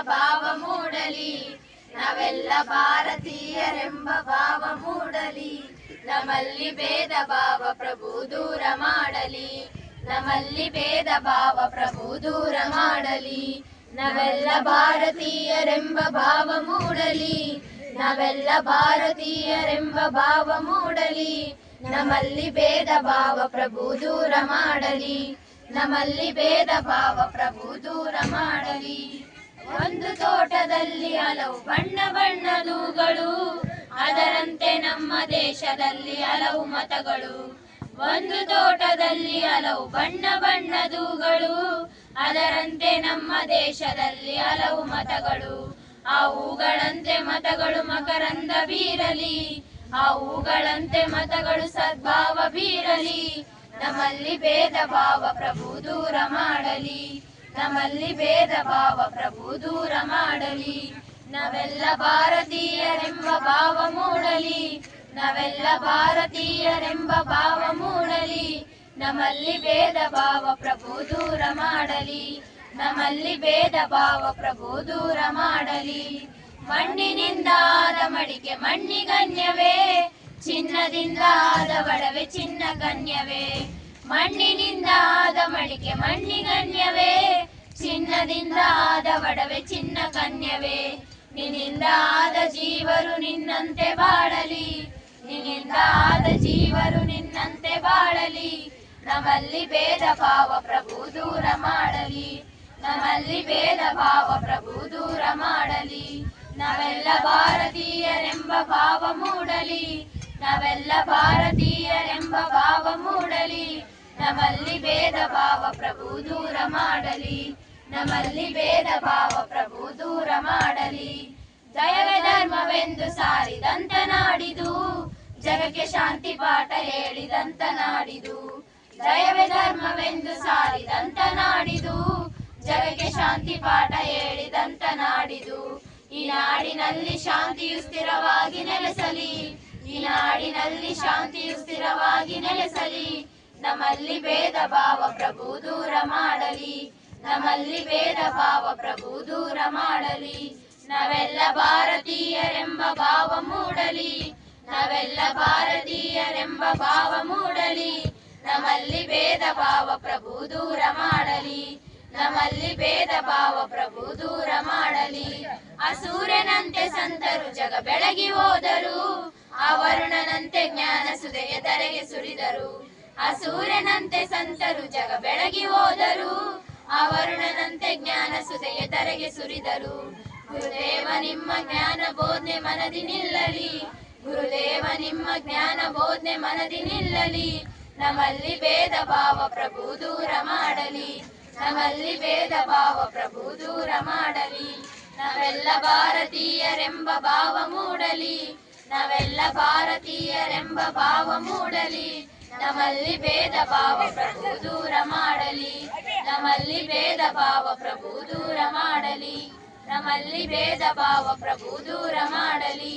ಭಾವ ಮೂಡಲಿ, ನಾವೆಲ್ಲ ಭಾರತೀಯರೆಂಬ ಭಾವ ಮೂಡಲಿ. ನಮ್ಮಲ್ಲಿ ಭೇದ ಭಾವ ಪ್ರಭು ದೂರ ಮಾಡಲಿ, ನಮ್ಮಲ್ಲಿ ಭೇದ ಭಾವ ಪ್ರಭು ದೂರ ಮಾಡಲಿ. ನಾವೆಲ್ಲ ಭಾರತೀಯರೆಂಬ ಭಾವ ಮೂಡಲಿ, ನಾವೆಲ್ಲ ಭಾರತೀಯರೆಂಬ ಭಾವ ಮೂಡಲಿ. ನಮ್ಮಲ್ಲಿ ಭೇದ ಭಾವ ಪ್ರಭು ದೂರ ಮಾಡಲಿ, ನಮ್ಮಲ್ಲಿ ಭೇದ ಭಾವ ಪ್ರಭು ದೂರ ಮಾಡಲಿ. ಒಂದು ತೋಟದಲ್ಲಿ ಹಲವು ಬಣ್ಣ ಬಣ್ಣದೂಗಳು, ಅದರಂತೆ ನಮ್ಮ ದೇಶದಲ್ಲಿ ಹಲವು ಮತಗಳು. ಒಂದು ತೋಟದಲ್ಲಿ ಹಲವು ಬಣ್ಣ ಬಣ್ಣದೂಗಳು, ಅದರಂತೆ ನಮ್ಮ ದೇಶದಲ್ಲಿ ಹಲವು ಮತಗಳು. ಆ ಹೂಗಳಂತೆ ಮತಗಳು ಮಕರಂದ ಬೀರಲಿ, ಆ ಹೂಗಳಂತೆ ಮತಗಳು ಸದ್ಭಾವ ಬೀರಲಿ. ನಮ್ಮಲ್ಲಿ ಭೇದ ಭಾವ ಪ್ರಭು ದೂರ ಮಾಡಲಿ, ನಮ್ಮಲ್ಲಿ ಭೇದ ಭಾವ ಪ್ರಭು ದೂರ ಮಾಡಲಿ. ನಾವೆಲ್ಲ ಭಾರತೀಯರೆಂಬ ಭಾವ ಮೂಡಲಿ, ನಾವೆಲ್ಲ ಭಾರತೀಯರೆಂಬ ಭಾವ ಮೂಡಲಿ. ನಮ್ಮಲ್ಲಿ ಭೇದ ಭಾವ ಪ್ರಭು ದೂರ ಮಾಡಲಿ, ನಮ್ಮಲ್ಲಿ ಭೇದ ಭಾವ ಪ್ರಭು ದೂರ ಮಾಡಲಿ. ಮಣ್ಣಿನಿಂದ ಆದ ಮಡಿಕೆ ಮಣ್ಣಿಗನ್ಯವೇ, ಚಿನ್ನದಿಂದ ಆದ ಒಡವೆ ಚಿನ್ನ ಗಣ್ಯವೇ. ಮಣ್ಣಿನಿಂದ ಆದ ಮಡಿಕೆ ಮಣ್ಣಿಗನ್ಯವೇ, ಚಿನ್ನದಿಂದ ಆದ ಒಡವೆ ಚಿನ್ನ ಕನ್ಯವೇ. ನಿನ್ನಿಂದ ಆದ ಜೀವರು ನಿನ್ನಂತೆ ಬಾಳಲಿ, ನಿನ್ನಿಂದ ಆದ ಜೀವರು ನಿನ್ನಂತೆ ಬಾಳಲಿ. ನಮ್ಮಲ್ಲಿ ಭೇದ ಭಾವ ಪ್ರಭು ದೂರ ಮಾಡಲಿ, ನಮ್ಮಲ್ಲಿ ಭೇದ ಭಾವ ಪ್ರಭು ದೂರ ಮಾಡಲಿ. ನಾವೆಲ್ಲ ಭಾರತೀಯರೆಂಬ ಭಾವ ಮೂಡಲಿ, ನಾವೆಲ್ಲ ಭಾರತೀಯರೆಂಬ ಭಾವ ಮೂಡಲಿ. ನಮ್ಮಲ್ಲಿ ಭೇದ ಭಾವ ಪ್ರಭು ದೂರ ಮಾಡಲಿ, ನಮ್ಮಲ್ಲಿ ಭೇದ ಭಾವ ಪ್ರಭು ದೂರ ಮಾಡಲಿ. ಜಯವೇ ಧರ್ಮವೆಂದು ಸಾರಿದಂತ ನಾಡಿದು, ಜಗಕ್ಕೆ ಶಾಂತಿ ಪಾಠ ಹೇಳಿದಂತ ನಾಡಿದು. ಜಯವೇ ಧರ್ಮವೆಂದು ಸಾರಿದಂತ ನಾಡಿದು, ಜಗಕ್ಕೆ ಶಾಂತಿ ಪಾಠ ಹೇಳಿದಂತ ನಾಡಿದು. ಈ ನಾಡಿನಲ್ಲಿ ಶಾಂತಿಯು ಸ್ಥಿರವಾಗಿ ನೆಲೆಸಲಿ, ಈ ನಾಡಿನಲ್ಲಿ ಶಾಂತಿಯು ಸ್ಥಿರವಾಗಿ ನೆಲೆಸಲಿ. ನಮ್ಮಲ್ಲಿ ಭೇದ ಭಾವ ಪ್ರಭು ದೂರ ಮಾಡಲಿ, ನಮ್ಮಲ್ಲಿ ಭೇದ ಭಾವ ಪ್ರಭು ದೂರ ಮಾಡಲಿ. ನಾವೆಲ್ಲ ಭಾರತೀಯರೆಂಬ ಭಾವ ಮೂಡಲಿ, ನಾವೆಲ್ಲ ಭಾರತೀಯರೆಂಬ ಭಾವ ಮೂಡಲಿ. ನಮ್ಮಲ್ಲಿ ಭೇದ ಭಾವ ಪ್ರಭು ದೂರ ಮಾಡಲಿ, ನಮ್ಮಲ್ಲಿ ಭೇದ ಭಾವ ಪ್ರಭು ದೂರ ಮಾಡಲಿ. ಆ ಸೂರ್ಯನಂತೆ ಸಂತರು ಜಗ ಬೆಳಗಿ ಹೋದರು, ಆ ವರುಣನಂತೆ ಜ್ಞಾನ ಸುಧೆಯ ಧರೆಗೆ ಸುರಿದರು. ಆ ಸೂರ್ಯನಂತೆ ಸಂತರು ಜಗ ಬೆಳಗಿ ಹೋದರು, ಆ ವರುಣನಂತೆ ಜ್ಞಾನ ಸುಧೆಯ ಧರೆಗೆ ಸುರಿದರು. ಗುರುದೇವ ನಿಮ್ಮ ಜ್ಞಾನ ಬೋಧನೆ ಮನದಿ ನಿಲ್ಲಲಿ, ಗುರುದೇವ ನಿಮ್ಮ ಜ್ಞಾನ ಬೋಧನೆ ಮನದಿ ನಿಲ್ಲಲಿ. ನಮ್ಮಲ್ಲಿ ಭೇದ ಭಾವ ಪ್ರಭು ದೂರ ಮಾಡಲಿ, ನಮ್ಮಲ್ಲಿ ಭೇದ ಭಾವ ಪ್ರಭು ದೂರ ಮಾಡಲಿ. ನಾವೆಲ್ಲ ಭಾರತೀಯರೆಂಬ ಭಾವ ಮೂಡಲಿ, ನಾವೆಲ್ಲ ಭಾರತೀಯರೆಂಬ ಭಾವ ಮೂಡಲಿ. ನಮ್ಮಲ್ಲಿ ಭೇದ ಭಾವ ಪ್ರಭು ದೂರ ಮಾಡಲಿ, ನಮ್ಮಲ್ಲಿ ಭೇದ ಭಾವ ಪ್ರಭು ದೂರ ಮಾಡಲಿ. ನಮ್ಮಲ್ಲಿ ಭೇದ ಭಾವ ಪ್ರಭು ದೂರ ಮಾಡಲಿ.